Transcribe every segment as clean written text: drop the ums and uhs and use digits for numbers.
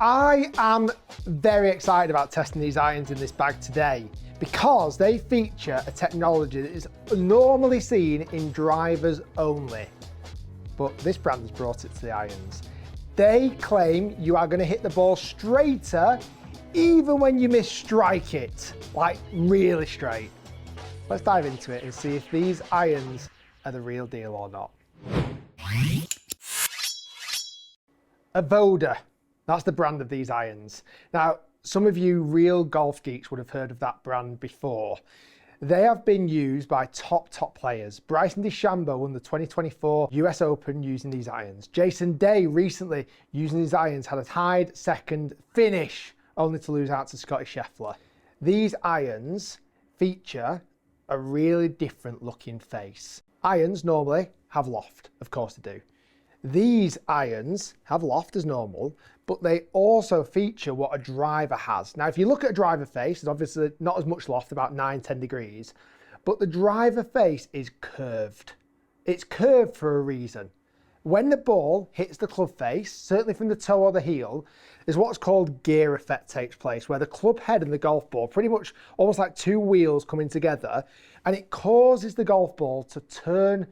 I am very excited about testing these irons in this bag today because they feature a technology that is normally seen in drivers only, but this brand has brought it to the irons. They claim you are going to hit the ball straighter even when you misstrike it, like really straight. Let's dive into it and see if these irons are the real deal or not. Avoda, that's the brand of these irons. Now, some of you real golf geeks would have heard of that brand before. They have been used by top players. Bryson DeChambeau won the 2024 US Open using these irons. Jason Day recently using these irons had a tied second finish, only to lose out to Scottie Scheffler. These irons feature a really different looking face. Irons normally have loft, of course they do. These irons have loft as normal, but they also feature what a driver has. Now, if you look at a driver face, there's obviously not as much loft, about 9-10 degrees, but the driver face is curved. It's curved for a reason. When the ball hits the club face, certainly from the toe or the heel, there's what's called gear effect takes place, where the club head and the golf ball, pretty much almost like two wheels coming together, and it causes the golf ball to turn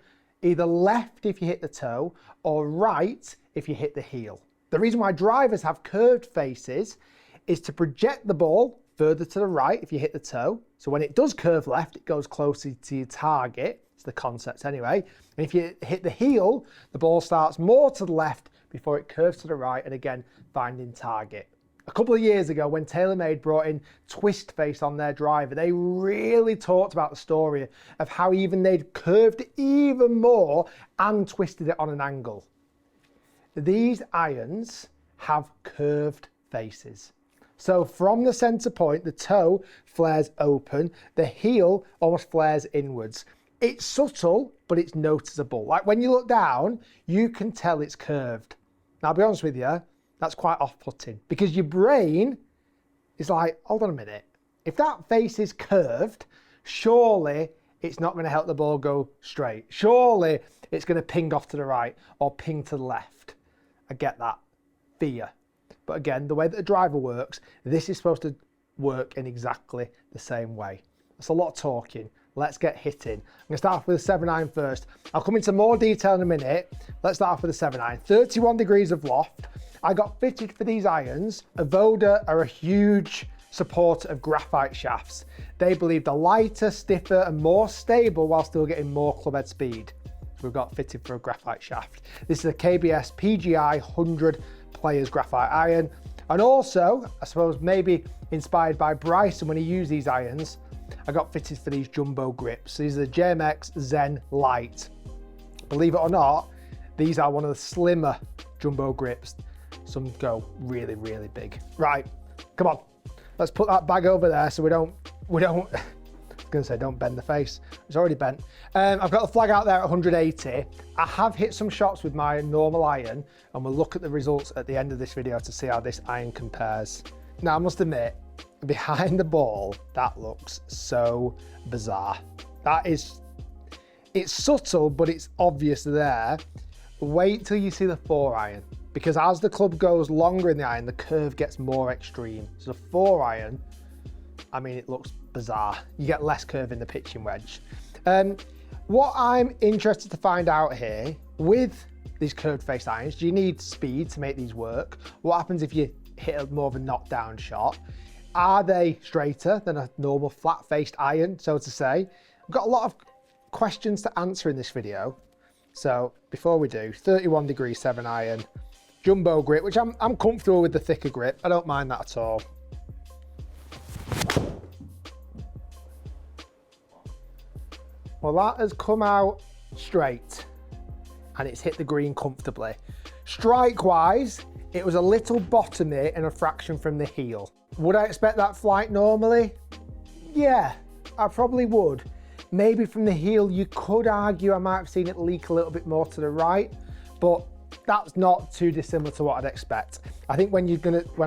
either left if you hit the toe or right if you hit the heel. The reason why drivers have curved faces is to project the ball further to the right if you hit the toe. So when it does curve left, it goes closer to your target. It's the concept anyway. And if you hit the heel, the ball starts more to the left before it curves to the right and again, finding target. A couple of years ago, when TaylorMade brought in twist face on their driver, they really talked about the story of how even they'd curved it even more and twisted it on an angle. These irons have curved faces. So from the center point, the toe flares open, the heel almost flares inwards. It's subtle, but it's noticeable. Like when you look down, you can tell it's curved. Now, I'll be honest with you, that's quite off-putting because your brain is like, hold on a minute. If that face is curved, surely it's not going to help the ball go straight. Surely it's going to ping off to the right or ping to the left. I get that fear. But again, the way that the driver works, this is supposed to work in exactly the same way. That's a lot of talking. Let's get hitting. I'm going to start off with a 7-iron first. I'll come into more detail in a minute. Let's start off with a 7-iron. 31 degrees of loft. I got fitted for these irons. Avoda are a huge supporter of graphite shafts. They believe they're lighter, stiffer, and more stable while still getting more club head speed. We've got fitted for a graphite shaft. This is a KBS PGI 100 Players graphite iron. And also, I suppose maybe inspired by Bryson when he used these irons, I got fitted for these jumbo grips. These are the JMX Zen Light. Believe it or not, these are one of the slimmer jumbo grips. Some go really, really big. Right, come on. Let's put that bag over there so we don't, I was gonna say don't bend the face. It's already bent. I've got the flag out there at 180. I have hit some shots with my normal iron and we'll look at the results at the end of this video to see how this iron compares. Now, I must admit, behind the ball, that looks so bizarre. It's subtle, but it's obvious there. Wait till you see the 4-iron, because as the club goes longer in the iron, the curve gets more extreme. So the 4-iron, I mean, it looks bizarre. You get less curve in the pitching wedge. What I'm interested to find out here, with these curved face irons, do you need speed to make these work? What happens if you hit more of a knockdown shot? Are they straighter than a normal flat-faced iron, so to say? I've got a lot of questions to answer in this video. So before we do, 31 degree 7-iron, jumbo grip, which I'm comfortable with the thicker grip. I don't mind that at all. Well, that has come out straight and it's hit the green comfortably. Strike-wise, it was a little bottomy and a fraction from the heel. Would I expect that flight normally? Yeah, I probably would. Maybe from the heel, you could argue I might have seen it leak a little bit more to the right, but that's not too dissimilar to what I'd expect. I think when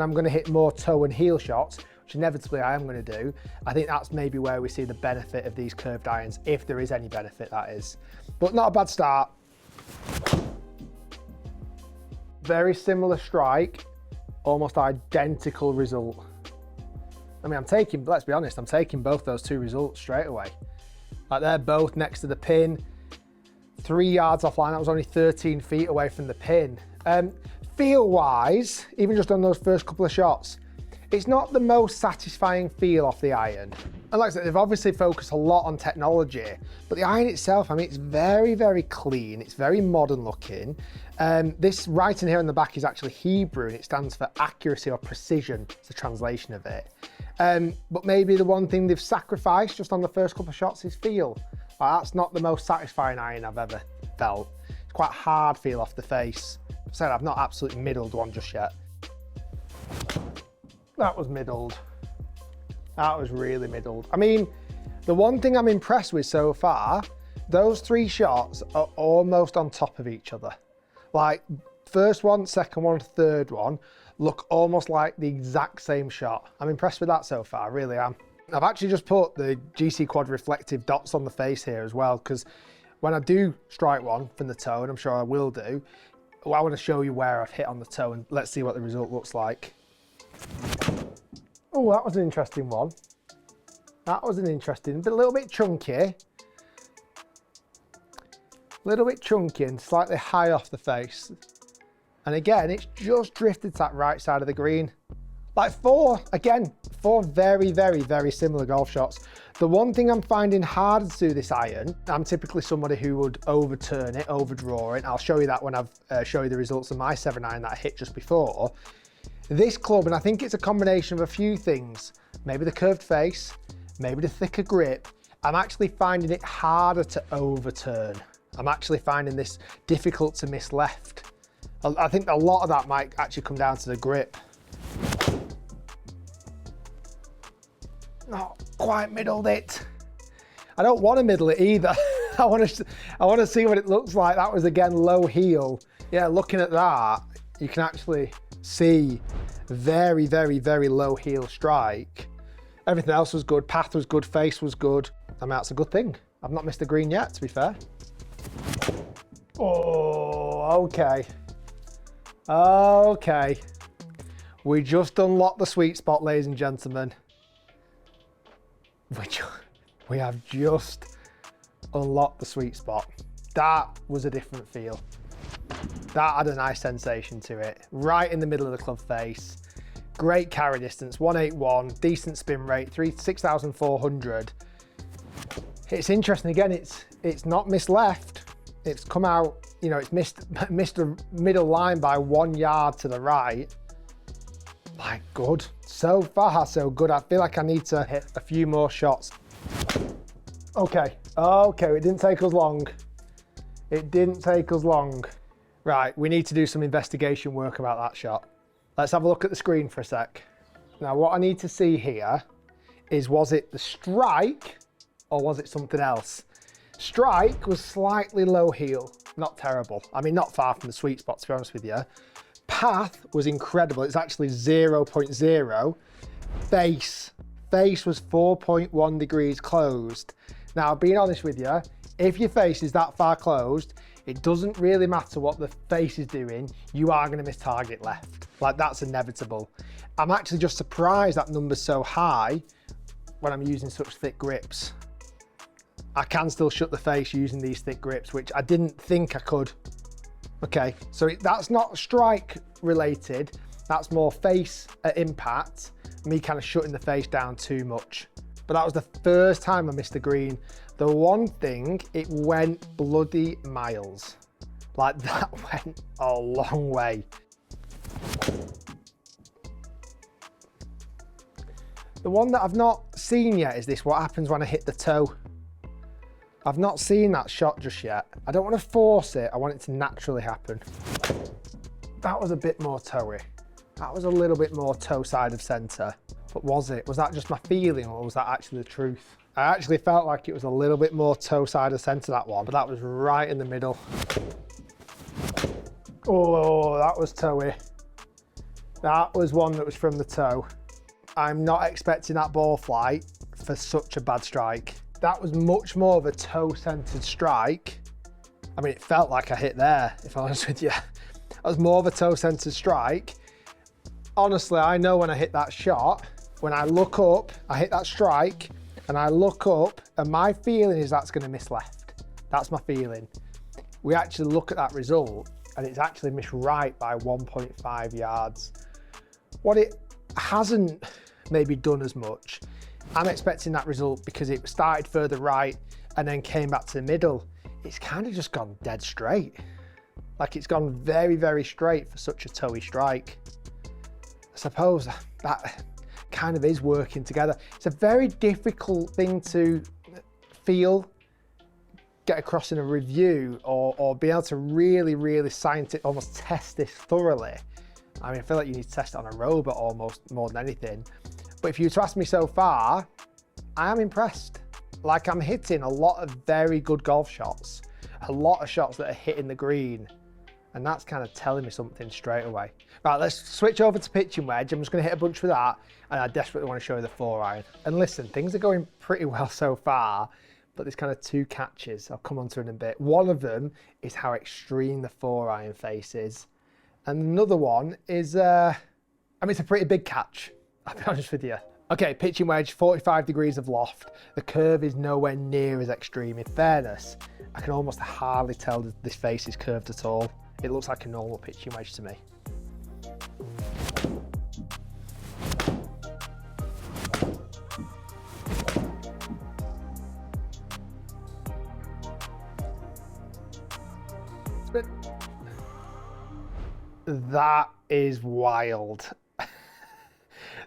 I'm gonna hit more toe and heel shots, which inevitably I am gonna do, I think that's maybe where we see the benefit of these curved irons, if there is any benefit, that is. But not a bad start. Very similar strike, almost identical result. I mean, let's be honest, I'm taking both those two results straight away. Like, they're both next to the pin, 3 yards offline. That was only 13 feet away from the pin. Feel-wise, even just on those first couple of shots, it's not the most satisfying feel off the iron. And like I said, they've obviously focused a lot on technology, but the iron itself, I mean, it's very, very clean. It's very modern looking. This writing here on the back is actually Hebrew, and it stands for accuracy or precision. It's the translation of it. But maybe the one thing they've sacrificed just on the first couple of shots is feel. Like, that's not the most satisfying iron I've ever felt. It's quite hard feel off the face. Like I said, I've not absolutely middled one just yet. That was middled. That was really middled. I mean, the one thing I'm impressed with so far, those 3 shots are almost on top of each other. Like, first one, second one, third one look almost like the exact same shot. I'm impressed with that so far, I really am. I've actually just put the GC Quad reflective dots on the face here as well, because when I do strike one from the toe, and I'm sure I will do, I want to show you where I've hit on the toe, and let's see what the result looks like. Oh, that was an interesting one. That was an interesting, but a little bit chunky. A little bit chunky and slightly high off the face. And again, it's just drifted to that right side of the green. Like four very, very, very similar golf shots. The one thing I'm finding harder to do this iron, I'm typically somebody who would overturn it, overdraw it. I'll show you that when I've show you the results of my 7-iron that I hit just before. This club, and I think it's a combination of a few things, maybe the curved face, maybe the thicker grip, I'm actually finding it harder to overturn. I'm actually finding this difficult to miss left. I think a lot of that might actually come down to the grip. Not quite middled it. I don't want to middle it either. I want to see what it looks like. That was again low heel. Yeah, looking at that, you can actually see very, very, very low heel strike. Everything else was good. Path was good. Face was good. I mean, that's a good thing. I've not missed a green yet, to be fair. Oh, okay. Okay. We just unlocked the sweet spot, ladies and gentlemen. We have just unlocked the sweet spot. That was a different feel. That had a nice sensation to it. Right in the middle of the club face. Great carry distance, 181, decent spin rate, 6,400. It's interesting, again, it's not missed left. It's come out, you know, it's missed a middle line by 1 yard to the right. My good. So far, so good. I feel like I need to hit a few more shots. Okay, it didn't take us long. It didn't take us long. Right, we need to do some investigation work about that shot. Let's have a look at the screen for a sec. Now, what I need to see here is, was it the strike or was it something else? Strike was slightly low heel, not terrible. I mean, not far from the sweet spot, to be honest with you. Path was incredible. It's actually 0.0. Face was 4.1 degrees closed. Now, being honest with you, if your face is that far closed, it doesn't really matter what the face is doing, you are going to miss target left. Like, that's inevitable. I'm actually just surprised that number's so high when I'm using such thick grips. I can still shut the face using these thick grips, which I didn't think I could. Okay, so that's not strike related. That's more face at impact, me kind of shutting the face down too much. But that was the first time I missed the green. The one thing, it went bloody miles. Like, that went a long way. The one that I've not seen yet is this, what happens when I hit the toe. I've not seen that shot just yet. I don't want to force it, I want it to naturally happen. That was a bit more toey. That was a little bit more toe side of centre. But was it? Was that just my feeling, or was that actually the truth? I actually felt like it was a little bit more toe side of centre, that one, but that was right in the middle. Oh, that was toey. That was one that was from the toe. I'm not expecting that ball flight for such a bad strike. That was much more of a toe-centered strike. I mean, it felt like I hit there, if I'm honest with you. That was more of a toe-centered strike. Honestly, I know when I hit that shot, when I look up, I hit that strike, and I look up, and my feeling is that's gonna miss left. That's my feeling. We actually look at that result, and it's actually missed right by 1.5 yards. What it hasn't maybe done as much, I'm expecting that result because it started further right and then came back to the middle. It's kind of just gone dead straight. Like it's gone very, very straight for such a toey strike. I suppose that kind of is working together. It's a very difficult thing to feel, get across in a review, or be able to really, really scientific, almost test this thoroughly. I mean, I feel like you need to test it on a robot almost more than anything. But if you were to ask me so far, I am impressed. Like I'm hitting a lot of very good golf shots, a lot of shots that are hitting the green. And that's kind of telling me something straight away. Right, let's switch over to pitching wedge. I'm just gonna hit a bunch with that, and I desperately want to show you the 4-iron. And listen, things are going pretty well so far, but there's kind of 2 catches. I'll come on to it in a bit. One of them is how extreme the 4-iron face is. And another one is, I mean, it's a pretty big catch, I'll be honest with you. Okay, pitching wedge, 45 degrees of loft. The curve is nowhere near as extreme. In fairness, I can almost hardly tell that this face is curved at all. It looks like a normal pitching wedge to me. That is wild.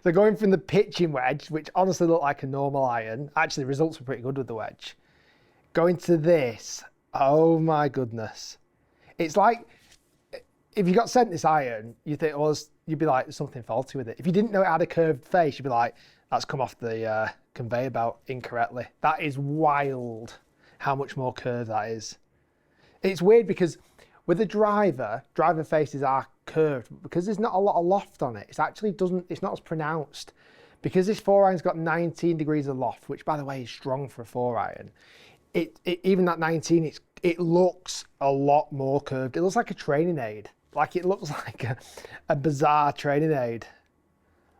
So going from the pitching wedge, which honestly looked like a normal iron, actually the results were pretty good with the wedge. Going to this, oh my goodness. It's like, if you got sent this iron, you think, well, you'd be like, there's something faulty with it. If you didn't know it had a curved face, you'd be like, that's come off the conveyor belt incorrectly. That is wild how much more curved that is. It's weird because with the driver faces are curved, but because there's not a lot of loft on it, it's not as pronounced. Because this 4-iron's got 19 degrees of loft, which by the way is strong for a 4-iron, even that 19, it looks a lot more curved. It looks like a training aid. Like it looks like a bizarre training aid.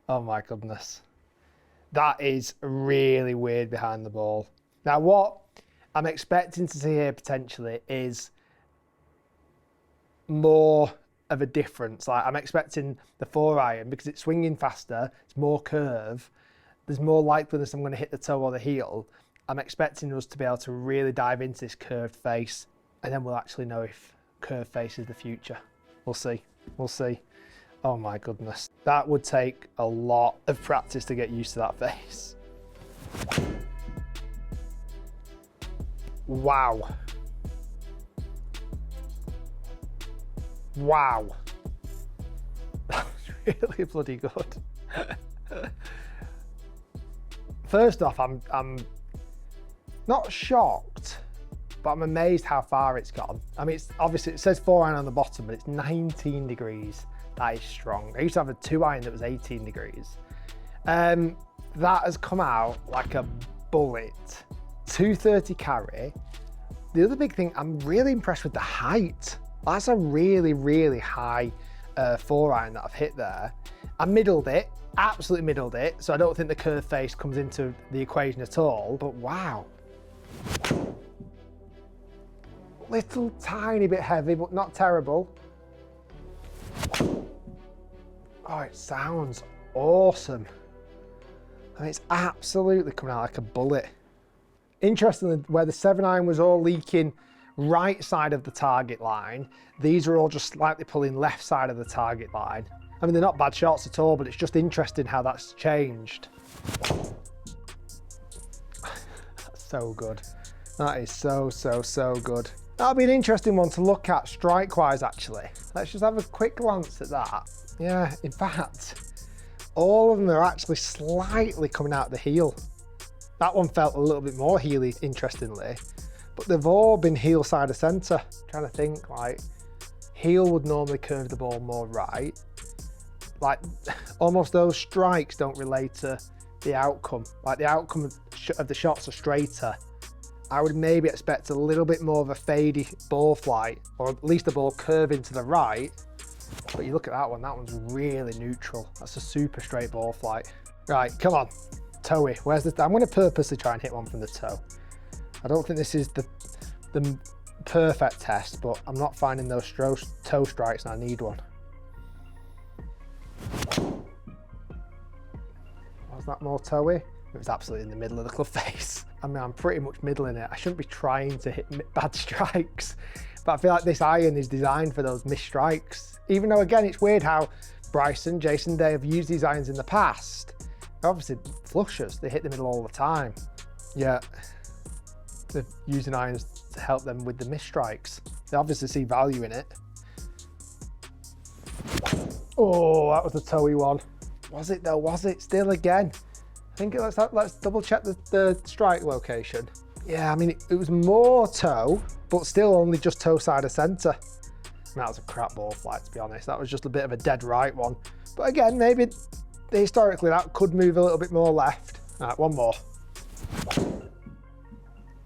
Oh my goodness. That is really weird behind the ball. Now what I'm expecting to see here potentially is more of a difference. Like I'm expecting the 4-iron, because it's swinging faster, it's more curve, there's more likeliness I'm going to hit the toe or the heel. I'm expecting us to be able to really dive into this curved face, and then we'll actually know if curved face is the future. We'll see. We'll see. Oh my goodness. That would take a lot of practice to get used to that face. Wow. Wow. That's really bloody good. First off, I'm not shocked, but I'm amazed how far it's gone. I mean, it's obviously, it says 4-iron on the bottom, but it's 19 degrees. That is strong. I used to have a 2-iron that was 18 degrees. That has come out like a bullet. 230 carry. The other big thing, I'm really impressed with the height. That's a really, really high 4-iron that I've hit there. I middled it, absolutely middled it, so I don't think the curved face comes into the equation at all, but wow. Little tiny bit heavy, but not terrible. Oh, it sounds awesome. I mean, it's absolutely coming out like a bullet. Interestingly, where the 7-iron was all leaking right side of the target line, these are all just slightly pulling left side of the target line. I mean, they're not bad shots at all, but it's just interesting how that's changed. That's so good. That is so, so, so good. That'll be an interesting one to look at strike-wise, actually. Let's just have a quick glance at that. Yeah, in fact, all of them are actually slightly coming out the heel. That one felt a little bit more heely, interestingly, but they've all been heel side of center. Trying to think, like, heel would normally curve the ball more right. Like, almost those strikes don't relate to the outcome. Like, the outcome of the shots are straighter. I would maybe expect a little bit more of a fadey ball flight, or at least the ball curving to the right. But you look at that one's really neutral. That's a super straight ball flight. Right, come on, toey. Where's the? I'm going to purposely try and hit one from the toe. I don't think this is the perfect test, but I'm not finding those toe strikes and I need one. Was that more toey? It was absolutely in the middle of the club face. I mean, I'm pretty much middling it. I shouldn't be trying to hit bad strikes, but I feel like this iron is designed for those missed strikes. Even though, again, it's weird how Bryson, Jason, they have used these irons in the past. They're obviously flushers, they hit the middle all the time. Yeah, they're using irons to help them with the missed strikes. They obviously see value in it. Oh, that was the toey one. Was it though? Was it still again? I think let's double check the strike location. Yeah, I mean, it was more toe, but still only just toe side of centre. That was a crap ball flight, to be honest. That was just a bit of a dead right one. But again, maybe historically that could move a little bit more left. All right, one more.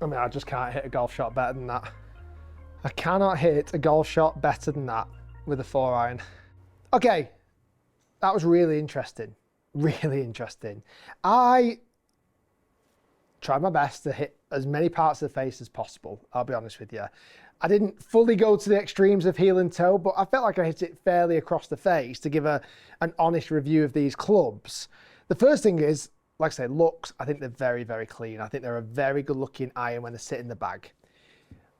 I mean, I just can't hit a golf shot better than that. I cannot hit a golf shot better than that with a 4-iron. Okay, that was really interesting. Really interesting. I tried my best to hit as many parts of the face as possible, I'll be honest with you. I didn't fully go to the extremes of heel and toe, but I felt like I hit it fairly across the face to give an honest review of these clubs. The first thing is, like I say, looks, I think they're very, very clean. I think they're a very good looking iron when they sit in the bag.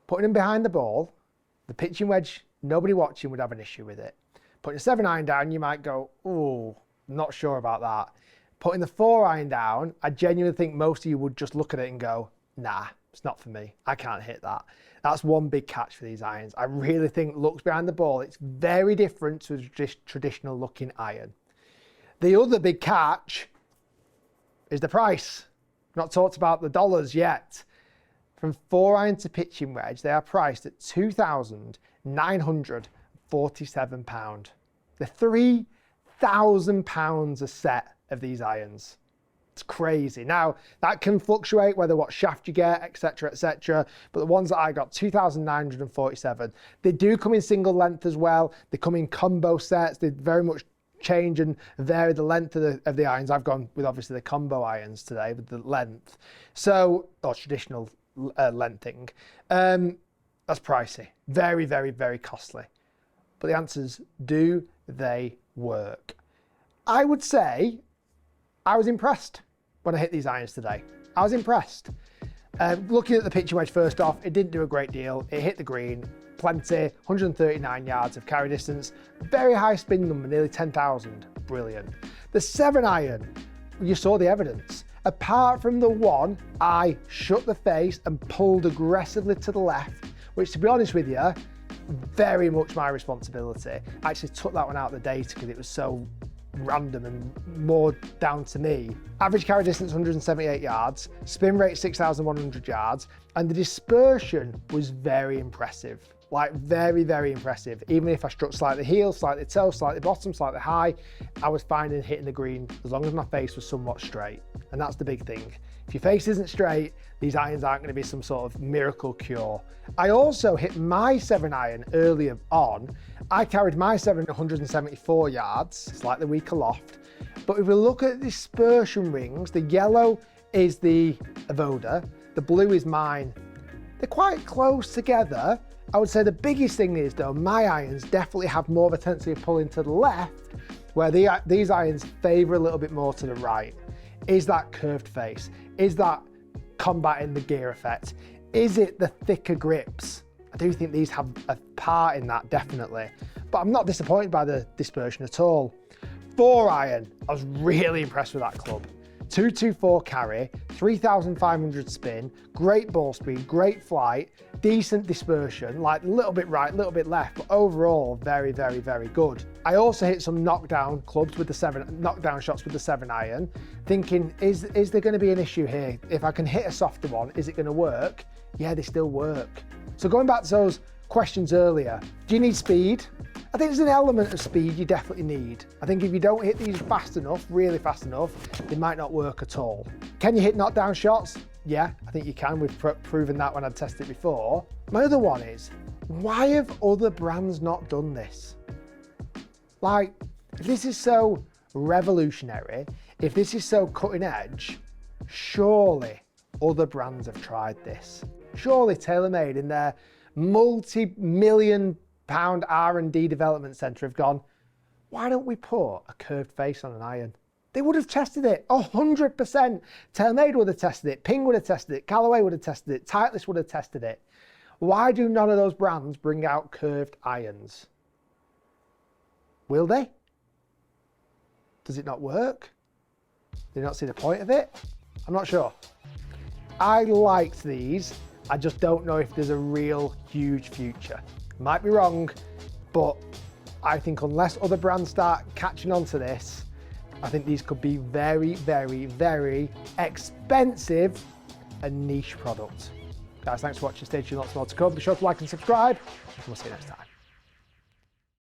Putting them behind the ball, the pitching wedge, nobody watching would have an issue with it. Putting a 7-iron down, you might go, oh, not sure about that. Putting the 4-iron down, I genuinely think most of you would just look at it and go, nah, it's not for me. I can't hit that. That's one big catch for these irons. I really think looks behind the ball, it's very different to a traditional looking iron. The other big catch is the price. Not talked about the dollars yet. From 4-iron to pitching wedge, they are priced at £2,947. They're £3,000 a set of these irons. It's crazy. Now, that can fluctuate whether what shaft you get, etc., etc. But the ones that I got, 2,947. They do come in single length as well. They come in combo sets. They very much change and vary the length of the irons. I've gone with obviously the combo irons today with the length. So, or traditional lengthing. That's pricey. Very, very, very costly. But the answer is, do they work? I would say I was impressed when I hit these irons today. I was impressed. Looking at the pitching wedge first off, it didn't do a great deal. It hit the green, plenty, 139 yards of carry distance, very high spin number, nearly 10,000, brilliant. The 7-iron, you saw the evidence. Apart from the one, I shut the face and pulled aggressively to the left, which to be honest with you, very much my responsibility. I actually took that one out of the data because it was so random and more down to me. Average carry distance 178 yards, spin rate 6,100 yards, and the dispersion was very impressive. Like very, very impressive. Even if I struck slightly heel, slightly toe, slightly bottom, slightly high, I was fine in hitting the green as long as my face was somewhat straight. And that's the big thing. If your face isn't straight, these irons aren't going to be some sort of miracle cure. I also hit my 7-iron earlier on. I carried my 7 174 yards, slightly weaker loft. But if we look at dispersion rings, the yellow is the Avoda, the blue is mine. They're quite close together. I would say the biggest thing is though, my irons definitely have more of a tendency of pulling to the left, where these irons favour a little bit more to the right. Is that curved face? Is that combating the gear effect? Is it the thicker grips? I do think these have a part in that, definitely. But I'm not disappointed by the dispersion at all. 4-iron, I was really impressed with that club. 224 carry, 3,500 spin, great ball speed, great flight, decent dispersion, like a little bit right, a little bit left, but overall very, very, very good. I also hit some knockdown shots with the 7-iron, thinking, is there going to be an issue here? If I can hit a softer one, is it going to work? Yeah, they still work. So going back to those questions earlier, do you need speed? I think there's an element of speed you definitely need. I think if you don't hit these fast enough, really fast enough, they might not work at all. Can you hit knockdown shots? Yeah, I think you can. We've proven that when I've tested it before. My other one is, why have other brands not done this? Like, if this is so revolutionary, if this is so cutting edge, surely other brands have tried this. Surely TaylorMade in their multi-million pound R&D development centre have gone, why don't we put a curved face on an iron? They would have tested it 100%. TaylorMade would have tested it, Ping would have tested it, Callaway would have tested it, Titleist would have tested it. Why do none of those brands bring out curved irons? Will they? Does it not work? Do you not see the point of it? I'm not sure. I liked these. I just don't know if there's a real huge future. Might be wrong, but I think unless other brands start catching on to this, I think these could be very, very, very expensive and niche products. Guys, thanks for watching. Stay tuned, lots more to come. Be sure to like and subscribe, and we'll see you next time.